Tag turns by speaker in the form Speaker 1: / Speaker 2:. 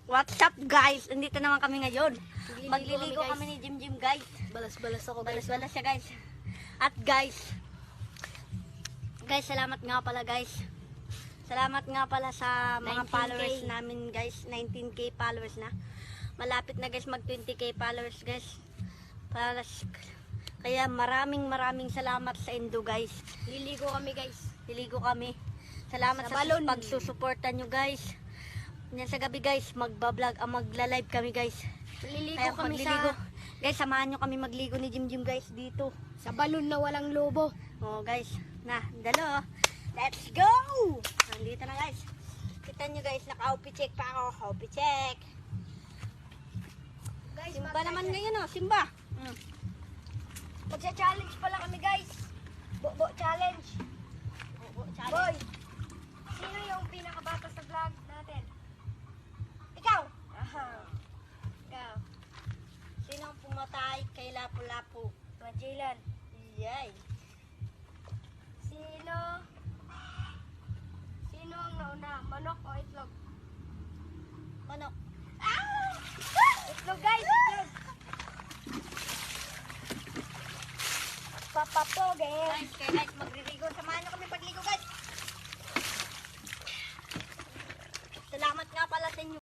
Speaker 1: What's up guys? Nandito naman kami ngayon. Magliligo kami ni Jim guys.
Speaker 2: Balas-balas ako guys.
Speaker 1: Balas-balas siya guys. At guys, salamat nga pala guys. Salamat nga pala sa mga
Speaker 2: 19K.
Speaker 1: followers namin guys. 19k followers na. Malapit na guys mag 20k followers guys. Kaya maraming salamat sa Indo guys.
Speaker 2: Liligo kami guys.
Speaker 1: Liligo kami. Salamat
Speaker 2: Sa
Speaker 1: sa
Speaker 2: balon.
Speaker 1: pagsusuporta nyo guys. Yan sa gabi guys, magbablog, magla-live kami guys.
Speaker 2: Liligo
Speaker 1: Kaya
Speaker 2: kami
Speaker 1: magliligo.
Speaker 2: sa
Speaker 1: Guys, samahan nyo kami magligo ni Jim guys dito.
Speaker 2: balon na walang lobo.
Speaker 1: Oh guys, dalo. Let's go! Nandito na guys. Kita nyo guys, naka-outfit check pa ako. Outfit check.
Speaker 2: Guys,
Speaker 1: Simba naman ngayon oh, Simba.
Speaker 2: Magsa-challenge pala kami guys. Bo challenge. Boy, sino yung pinakabata sa vlog natin? Ikaw! Ikaw.
Speaker 1: Sino ang pumatay kay Lapu-Lapu?
Speaker 2: Majilan.
Speaker 1: Yay!
Speaker 2: Sino ang nauna? Manok o itlog?
Speaker 1: Manok.
Speaker 2: Itlog guys, itlog. Papapoge.
Speaker 1: Guys, magliligo. Samahan nyo kami pagligo guys. Salamat nga pala sa inyo